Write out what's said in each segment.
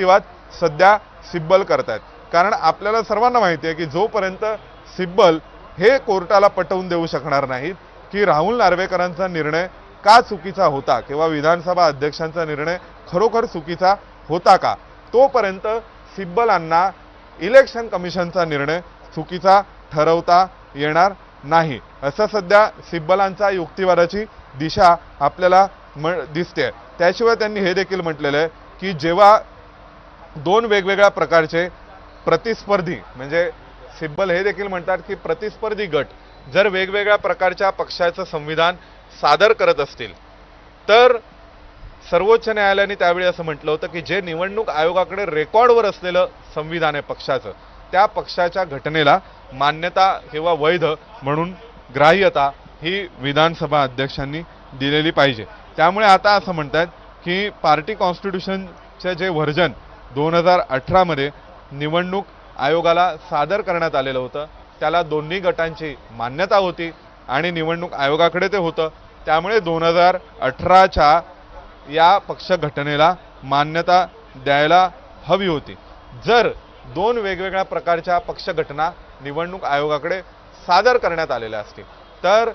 युक्तिवाद सध्या सिब्बल करतायत। कारण आपल्याला सर्वांना माहिती आहे की जोपर्यंत सिब्बल हे कोर्टाला पटवून देऊ शकणार नाहीत की राहुल नार्वेकरांचा निर्णय का चुकीचा होता किंवा विधानसभा अध्यक्षांचा निर्णय खरोखर चुकीचा होता का, तोपर्यंत सिब्बलांना इलेक्शन कमिशनचा निर्णय चुकीचा ठरवता येणार नाही। असं सध्या सिब्बलांचा युक्तिवादाची दिशा आपल्याला दिसते। त्याशिवाय त्यांनी हे देखील म्हटलेलं आहे की जेव्हा दोन वेगवेगळ्या प्रकारचे प्रतिस्पर्धी, म्हणजे सिब्बल हे देखील म्हणतात की प्रतिस्पर्धी गट जर वेगवेगळ्या प्रकारच्या पक्षाचं संविधान सादर करत असतील तर सर्वोच्च न्यायालयाने त्यावेळी असं म्हटलं होतं की जे निवडणूक आयोगाकडे रेकॉर्डवर असलेलं संविधान आहे पक्षाचं, त्या पक्षाच्या घटनेला मान्यता किंवा वैध म्हणून ग्राह्यता ही विधानसभा अध्यक्षांनी दिलेली पाहिजे। त्यामुळे आता असं म्हणतात की पार्टी कॉन्स्टिट्यूशनचे जे व्हर्जन 2018 मध्ये निवडणूक आयोगाला सादर करण्यात आलेलं होतं त्याला दोन्ही गटांची मान्यता होती आणि निवडणूक आयोगाकडे ते होतं। त्यामुळे 2018च्या या पक्ष घटनेला मान्यता द्यायला हवी होती। जर दोन वेगवेगळ्या प्रकारच्या पक्ष घटना निवडणूक आयोगाकडे सादर करण्यात आलेल्या असतील तर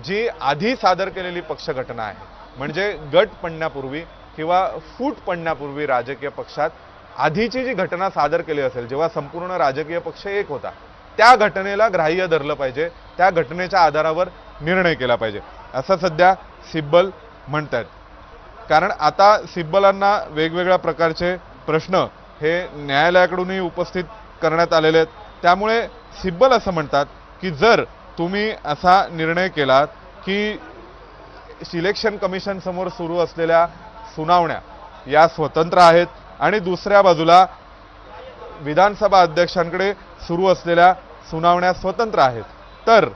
जी आधी सादर केलेली पक्ष घटना आहे, म्हणजे गट पडण्यापूर्वी किंवा फूट पडण्यापूर्वी राजकीय पक्षात आधीची जी घटना सादर केली असेल जेव्हा संपूर्ण राजकीय पक्ष एक होता, त्या घटनेला ग्राह्य धरलं पाहिजे, त्या घटनेच्या आधारावर निर्णय केला पाहिजे असं सध्या सिब्बल म्हणतात। कारण आता सिब्बलांना वेगवेगळ्या प्रकारचे प्रश्न हे न्यायालयाकडूनही उपस्थित करण्यात आलेले आहेत। त्यामुळे सिब्बल असं म्हणतात की जर तुम्ही असा निर्णय केलात की इलेक्शन कमिशन समोर सुरू असलेल्या सुनावण्या या स्वतंत्र आहेत आणि दुसऱ्या बाजूला विधानसभा अध्यक्षांकडे सुरू असलेल्या सुनावण्या स्वतंत्र आहेत, तर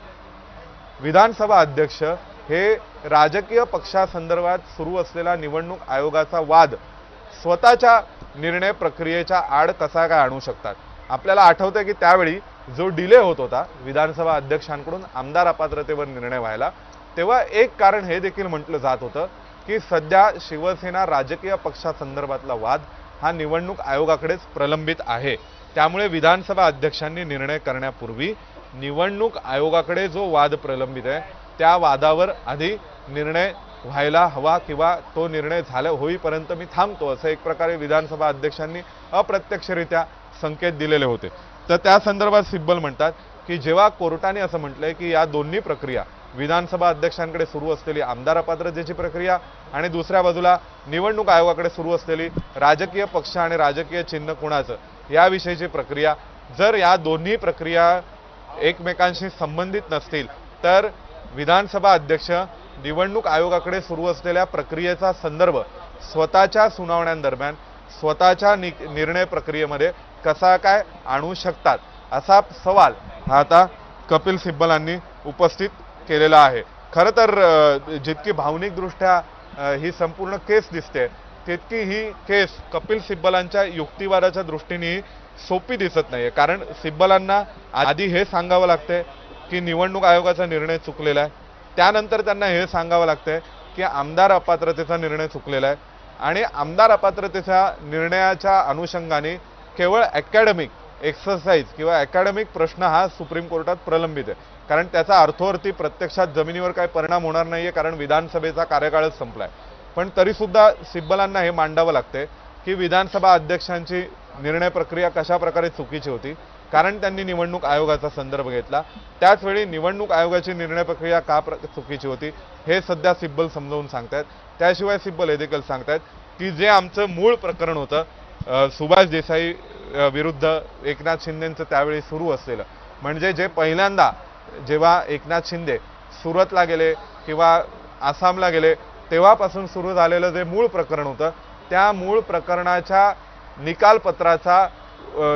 विधानसभा अध्यक्ष हे राजकीय पक्षासंदर्भात सुरू असलेला निवडणूक आयोगाचा वाद स्वतःच्या निर्णय प्रक्रियेच्या आड कसा काय आणू शकतात। आपल्याला आठवतंय की त्यावेळी जो डिले होत होता विधानसभा अध्यक्षांकडून आमदार अपात्रतेवर निर्णय व्हायला, तेव्हा एक कारण हे देखील म्हटलं जात होतं की सध्या शिवसेना राजकीय पक्षासंदर्भातला वाद हा निवडणूक आयोगाकडेच प्रलंबित आहे। त्यामुळे विधानसभा अध्यक्षांनी निर्णय करण्यापूर्वी निवडणूक आयोगाकडे जो वाद प्रलंबित आहे त्या वादावर आधी निर्णय व्हायला हवा किंवा तो निर्णय होईपर्यंत मी थांबतो असं एक प्रकारे विधानसभा अध्यक्षांनी अप्रत्यक्षरित्या संकेत दिलेले होते। तर त्या संदर्भात सिब्बल म्हणतात की जेव्हा कोर्टाने असं म्हटलंय की या दोन्ही प्रक्रिया विधानसभा अध्यक्षांकडे सुरू असलेली आमदार अपात्रतेची प्रक्रिया आणि दुसऱ्या बाजूला निवडणूक आयोगाकडे सुरू असलेली राजकीय पक्ष आणि राजकीय चिन्ह कुणाचं याविषयीची प्रक्रिया, जर या दोन्ही प्रक्रिया एकमेकांशी संबंधित नसतील तर विधानसभा अध्यक्ष निवडणूक आयोगाकडे सुरू असलेल्या प्रक्रियेचा संदर्भ स्वतःच्या सुनावण्यांदरम्यान स्वतःच्या निर्णय प्रक्रियेमध्ये कसा काय आणू शकतात असा सवाल आता कपिल सिब्बलांनी उपस्थित केलेला आहे। खरं तर जितकी भावनिकदृष्ट्या ही संपूर्ण केस दिसते तितकी ही केस कपिल सिब्बलांच्या युक्तिवादाच्या दृष्टीने सोपी दिसत नाहीये। कारण सिब्बलांना आधी हे सांगावं लागतंय की निवडणूक आयोगाचा निर्णय चुकलेला आहे, त्यानंतर त्यांना हे सांगावं लागतंय की आमदार अपात्रतेचा निर्णय चुकलेला आहे आणि आमदार अपात्रतेच्या निर्णयाच्या अनुषंगाने केवळ अकॅडमिक एक्सरसाइज किंवा अकॅडमिक प्रश्न हा सुप्रीम कोर्टात प्रलंबित आहे। कारण त्याचा अर्थार्थी प्रत्यक्षात जमिनीवर काही परिणाम होणार नाहीये कारण विधानसभेचा कार्यकाळच संपलाय। पण तरी सुद्धा सिब्बलांना हे मांडावं लागतंय की विधानसभा अध्यक्षांची निर्णय प्रक्रिया कशा प्रकारे चुकीची होती, कारण त्यांनी निवडणूक आयोगाचा संदर्भ घेतला, त्याच वेळी निवडणूक आयोगाची निर्णय प्रक्रिया का चुकीची होती हे सध्या सिब्बल समजावून सांगतायत। त्याशिवाय सिब्बल हे देखील सांगतायत की जे आमचं मूळ प्रकरण होतं सुभाष देसाई विरुद्ध एकनाथ शिंदेंचं त्यावेळी सुरू असलेलं, म्हणजे जे पहिल्यांदा जेव्हा एकनाथ शिंदे सुरतला गेले किंवा आसामला गेले तेव्हापासून सुरू झालेलं जे मूळ प्रकरण होतं त्या मूळ प्रकरणाच्या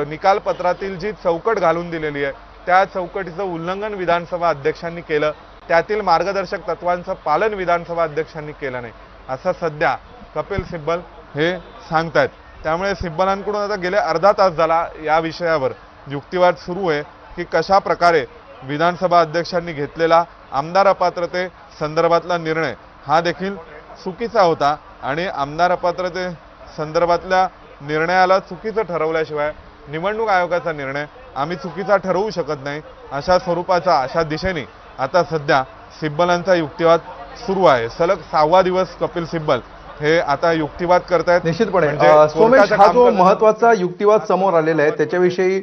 निकालपत्रातील जी चौकट घालून दिलेली आहे त्या चौकटीचं उल्लंघन विधानसभा अध्यक्षांनी केलं, त्यातील मार्गदर्शक तत्वांचं पालन विधानसभा अध्यक्षांनी केलं नाही असं सध्या कपिल सिब्बल हे सांगतायत। त्यामुळे सिब्बलांकडून आता गेले अर्धा तास झाला या विषयावर युक्तिवाद सुरू आहे की कशा प्रकारे विधानसभा अध्यक्षांनी घेतलेला आमदार अपात्रते संदर्भातला निर्णय हा देखील चुकीचा होता आणि आमदार अपात्रते संदर्भातल्या निर्णयाला चुकीचं ठरवल्याशिवाय निवडणूक आयोगाचा निर्णय आम्ही चुकीचा ठरवू शकत नाही, अशा स्वरूपाचा अशा दिशेने आता सध्या सिब्बलांचा युक्तिवाद सुरू आहे। सलग 6वा दिवस कपिल सिब्बल हे आता युक्तिवाद करतायत। निश्चितपणे सोमेश, हा जो महत्त्वाचा युक्तिवाद समोर आलेला आहे त्याच्याविषयी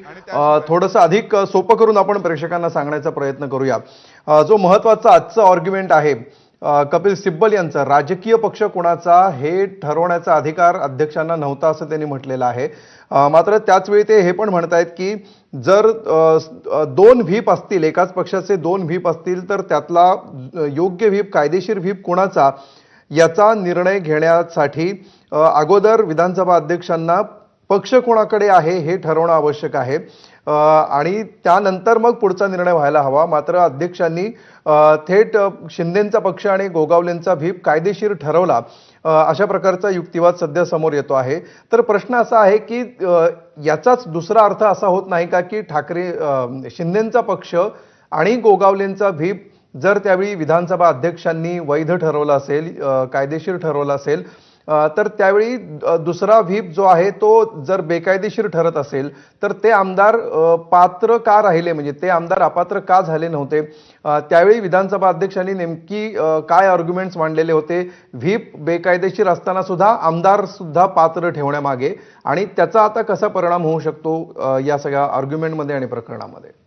थोडंसं अधिक सोपं करून आपण प्रेक्षकांना सांगण्याचा प्रयत्न करूया। जो महत्त्वाचा आजचा आर्ग्युमेंट आहे कपिल सिब्बल यांचा, राजकीय पक्ष कोणाचा हे ठरवण्याचा अधिकार अध्यक्षांना नव्हता असं त्यांनी म्हटलेलं आहे। मात्र त्याचवेळी ते हे पण म्हणतायत की जर 2 व्हीप असतील, एकाच पक्षाचे 2 व्हीप असतील तर त्यातला योग्य व्हीप, कायदेशीर व्हीप कोणाचा याचा निर्णय घेण्यासाठी अगोदर विधानसभा अध्यक्षांना पक्ष कोणाकडे आहे हे ठरवणं आवश्यक आहे आणि त्यानंतर मग पुढचा निर्णय व्हायला हवा। मात्र अध्यक्षांनी थेट शिंदेंचा पक्ष आणि गोगावलेंचा व्हीप कायदेशीर ठरवला, अशा प्रकारचा युक्तिवाद सध्या समोर येतो आहे। तर प्रश्न असा आहे की याचाच दुसरा अर्थ असा होत नाही का की शिंदेंचा पक्ष आणि गोगावलेंचा व्हीप जर त्यावेळी विधानसभा अध्यक्षांनी वैध ठरवलं असेल, कायदेशीर ठरवलं असेल, तर त्यावेळी दुसरा व्हीप जो आहे तो जर बेकायदेशीर ठरत असेल तर ते आमदार पात्र का राहिले, म्हणजे ते आमदार अपात्र का झाले नव्हते? त्यावेळी विधानसभा अध्यक्षांनी नेमकी काय आर्ग्युमेंट्स मांडलेले होते व्हीप बेकायदेशीर असताना सुद्धा आमदार सुद्धा पात्र ठेवण्यामागे, आणि त्याचा आता कसा परिणाम होऊ शकतो या सगळ्या आर्ग्युमेंटमध्ये आणि प्रकरणामध्ये?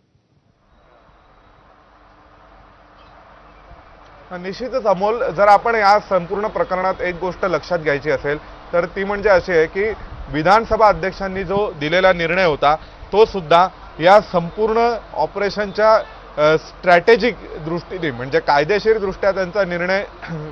निश्चितच अमोल, जर आपण या संपूर्ण प्रकरणात एक गोष्ट लक्षात घ्यायची असेल तर ती म्हणजे अशी आहे की विधानसभा अध्यक्षांनी जो दिलेला निर्णय होता तो सुद्धा या संपूर्ण ऑपरेशनच्या स्ट्रॅटेजिक दृष्टीने, म्हणजे कायदेशीर दृष्ट्या त्यांचा निर्णय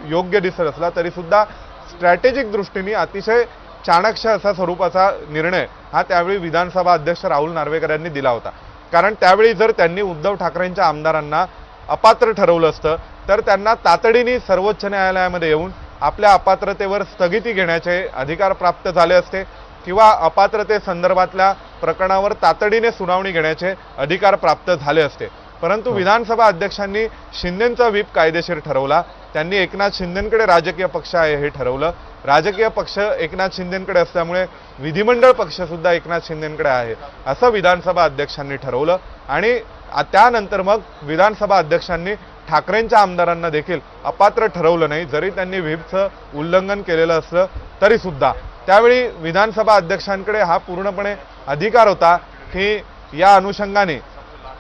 योग्य दिसत असला तरी सुद्धा स्ट्रॅटेजिक दृष्टीने अतिशय चाणक्य असा स्वरूपाचा निर्णय हा त्यावेळी विधानसभा अध्यक्ष राहुल नार्वेकर यांनी दिला होता। कारण त्यावेळी जर त्यांनी उद्धव ठाकरेंच्या आमदारांना अपात्र ठरवलं असतं तर त्यांना तातडीने सर्वोच्च न्यायालयामध्ये येऊन आपल्या अपात्रतेवर स्थगिती घेण्याचे अधिकार प्राप्त झाले असते किंवा अपात्रते संदर्भातल्या प्रकरणावर तातडीने सुनावणी घेण्याचे अधिकार प्राप्त झाले असते। परंतु विधानसभा अध्यक्षांनी शिंदेंचा व्हीप कायदेशीर ठरवला, त्यांनी एकनाथ शिंदेंकडे राजकीय पक्ष आहे हे ठरवलं। राजकीय पक्ष एकनाथ शिंदेंकडे असल्यामुळे विधिमंडळ पक्ष सुद्धा एकनाथ शिंदेंकडे आहे असं विधानसभा अध्यक्षांनी ठरवलं आणि त्यानंतर मग विधानसभा अध्यक्षांनी ठाकरेंच्या आमदारांना देखील अपात्र ठरवलं नाही, जरी त्यांनी व्हीपचं उल्लंघन केलेलं असलं तरी सुद्धा। त्यावेळी विधानसभा अध्यक्षांकडे हा पूर्णपणे अधिकार होता की या अनुषंगाने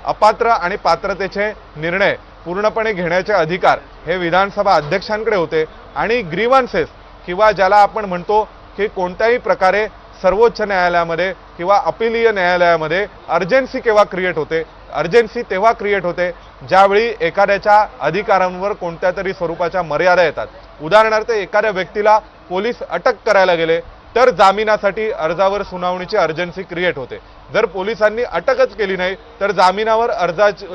अपात्र आणि पात्रतेचे निर्णय पूर्णपणे घेण्याचे अधिकार हे विधानसभा अध्यक्षांकडे होते आणि ग्रीव्हन्सेस किंवा ज्याला आपण म्हणतो की कोणत्याही प्रकारे सर्वोच्च न्यायालयामध्ये किंवा अपीलीय न्यायालयामध्ये अर्जन्सी केव्हा क्रिएट होते, अर्जन्सी तेव्हा क्रिएट होते ज्यावेळी एखाद्याच्या अधिकारांवर कोणत्या तरी स्वरूपाच्या मर्यादा येतात। उदाहरणार्थ एखाद्या व्यक्तीला पोलीस अटक करायला गेले तर जामिनासाठी अर्जावर सुनावणीची अर्जन्सी क्रिएट होते। जर पोलिसांनी अटकच केली नाही तर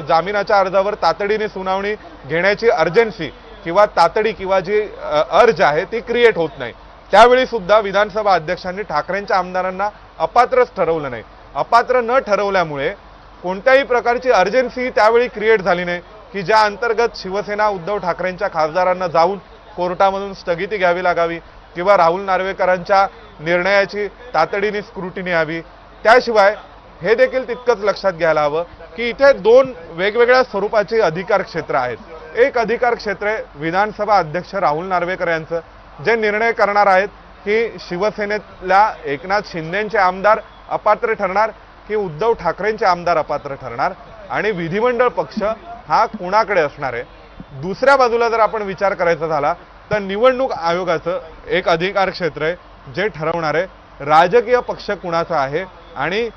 जामिनाच्या अर्जावर तातडीने सुनावणी घेण्याची अर्जन्सी किंवा तातडी किंवा जी अर्ज आहे ती क्रिएट होत नाही। त्यावेळी सुद्धा विधानसभा अध्यक्षांनी ठाकरेंच्या आमदारांना अपात्रच ठरवलं नाही। अपात्र न ठरवल्यामुळे कोणत्याही प्रकारची अर्जन्सी त्यावेळी क्रिएट झाली नाही की ज्या अंतर्गत शिवसेना उद्धव ठाकरेंच्या खासदारांना जाऊन कोर्टामधून स्थगिती घ्यावी लागावी किंवा राहुल नार्वेकरांच्या निर्णयाची तातडीने स्क्रुटिनी यावी। त्याशिवाय हे देखील तितकंच लक्षात घ्यायला हवं की इथे 2 वेगवेगळ्या स्वरूपाचे अधिकार क्षेत्र आहेत। एक अधिकार क्षेत्र आहे विधानसभा अध्यक्ष राहुल नार्वेकर यांचं, जे निर्णय करणार आहेत की शिवसेनेतल्या एकनाथ शिंदेंचे आमदार अपात्र ठरणार की उद्धव ठाकरेंचे आमदार अपात्र ठरणार आणि विधिमंडळ पक्ष हा कोणाकडे असणार आहे। दुसऱ्या बाजूला जर आपण विचार करायचा झाला तर निवडणूक आयोगाचं एक अधिकार क्षेत्र आहे जे ठरवणार आहे राजकीय पक्ष कुणाचा आहे आणि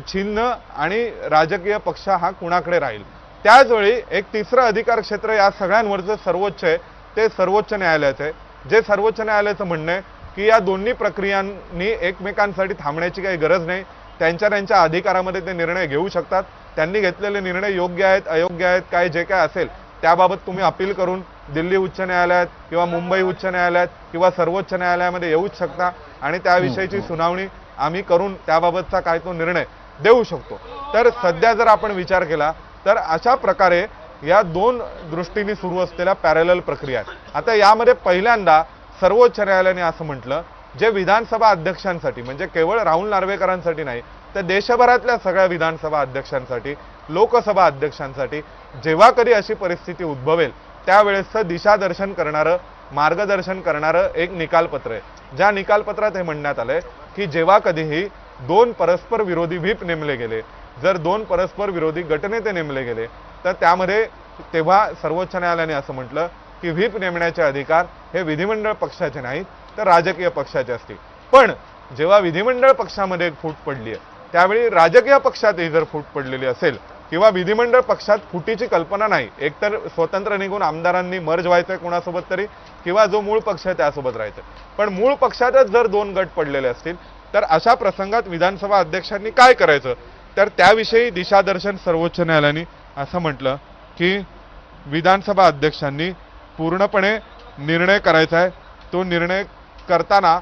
चिन्ह आणि राजकीय पक्ष हा कुणाकडे राहील। त्याचवेळी एक तिसरं अधिकार क्षेत्र या सगळ्यांवरचं सर्वोच्च आहे ते सर्वोच्च न्यायालयाचं आहे, जे सर्वोच्च न्यायालयाचं म्हणणं आहे की या दोन्ही प्रक्रियांनी एकमेकांसाठी थांबण्याची काही गरज नाही, त्यांच्या अधिकारामध्ये ते निर्णय घेऊ शकतात। त्यांनी घेतलेले निर्णय योग्य आहेत अयोग्य आहेत काय जे काय असेल त्याबाबत तुम्ही अपील करून दिल्ली उच्च न्यायालयात किंवा मुंबई उच्च न्यायालयात किंवा सर्वोच्च न्यायालयामध्ये येऊच शकता आणि त्याविषयीची सुनावणी आम्ही करून त्याबाबतचा काय तो निर्णय देऊ शकतो। तर सध्या जर आपण विचार केला तर अशा प्रकारे या 2 दृष्टीने सुरू असलेल्या पॅरलल प्रक्रिया आहेत। आता यामध्ये पहिल्यांदा सर्वोच्च न्यायालयाने असं म्हटलं जे विधानसभा अध्यक्षांसाठी म्हणजे केवळ राहुल नार्वेकरांसाठी नाही तर देशभरातल्या सगळ्या विधानसभा अध्यक्षांसाठी, लोकसभा अध्यक्षांसाठी जेव्हा कधी अशी परिस्थिती उद्भवेल त्यावेळेसचं दिशादर्शन करणारं, मार्गदर्शन करणारं एक निकालपत्र आहे. ज्या निकालपत्रात हे म्हणण्यात आलंय की जेव्हा कधीही दोन परस्पर विरोधी व्हीप नेमले गेले, जर दोन परस्पर विरोधी गटनेते नेमले गेले तर त्यामध्ये तेव्हा सर्वोच्च न्यायालयाने असं म्हटलं की व्हीप नेमण्याचे अधिकार हे विधिमंडळ पक्षाचे नाहीत तर राजकीय पक्षाचे असतील. पण जेव्हा विधिमंडळ पक्षामध्ये एक फूट पडली आहे त्यावेळी राजकीय पक्षातही जर फूट पडलेली असेल किंवा विधिमंडळ पक्षात फुटीची कल्पना नाही, एकतर स्वतंत्र निघून आमदारांनी मर्ज व्हायचंय कोणासोबत तरी किंवा जो मूळ पक्ष आहे त्यासोबत राहायचं, पण मूळ पक्षातच जर दोन गट पडलेले असतील तर अशा प्रसंगात विधानसभा अध्यक्षांनी काय करायचं, तर त्याविषयी दिशादर्शन सर्वोच्च न्यायालयाने असं म्हटलं की विधानसभा अध्यक्षांनी पूर्णपणे निर्णय करायचा आहे. तो निर्णय करताना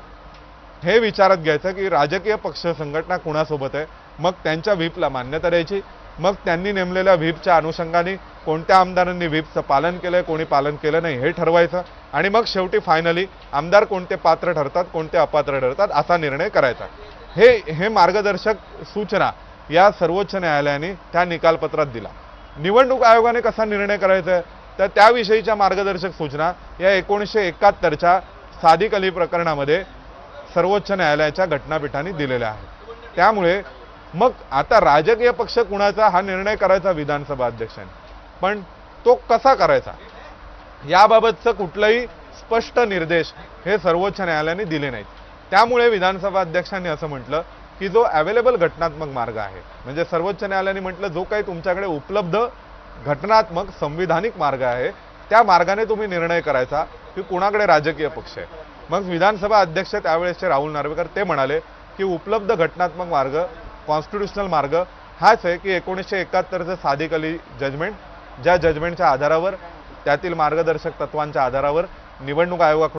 हे विचारात घ्यायचं की राजकीय पक्ष संघटना कुणासोबत आहे, मग त्यांच्या व्हीपला मान्यता द्यायची, मग त्यांनी नेमलेल्या व्हीपच्या अनुषंगाने कोणत्या आमदारांनी व्हीपचं पालन केलंय, कोणी पालन केलं नाही हे ठरवायचं आणि मग शेवटी फायनली आमदार कोणते पात्र ठरतात, कोणते अपात्र ठरतात असा निर्णय करायचा. हे मार्गदर्शक सूचना या सर्वोच्च न्यायालयाने त्या निकालपत्रात दिला. निवडणूक आयोगाने कसा निर्णय करायचा आहे तर त्याविषयीच्या मार्गदर्शक सूचना या 1971च्या सादिक अली प्रकरणामध्ये सर्वोच्च न्यायालयाच्या घटनापीठाने दिलेल्या आहेत. त्यामुळे मग आता राजकीय पक्ष कुणाचा हा निर्णय करायचा विधानसभा अध्यक्षांनी, पण तो कसा करायचा याबाबतचं कुठलाही स्पष्ट निर्देश हे सर्वोच्च न्यायालयाने दिले नाहीत. त्यामुळे विधानसभा अध्यक्षांनी असं म्हटलं की जो अवेलेबल घटनात्मक मार्ग आहे, म्हणजे सर्वोच्च न्यायालयाने म्हटलं जो काही तुमच्याकडे उपलब्ध घटनात्मक संविधानिक मार्ग आहे त्या मार्गाने तुम्ही निर्णय करायचा की कुणाकडे राजकीय पक्ष आहे. मग विधानसभा अध्यक्ष त्यावेळेसचे राहुल नार्वेकर ते म्हणाले की उपलब्ध घटनात्मक मार्ग, कॉन्स्टिट्युशनल मार्ग हाच आहे की 1971चं सादिक अली जजमेंट, ज्या जजमेंटच्या आधारावर त्यातील मार्गदर्शक तत्वांच्या आधारावर निवडणूक आयोगाकडून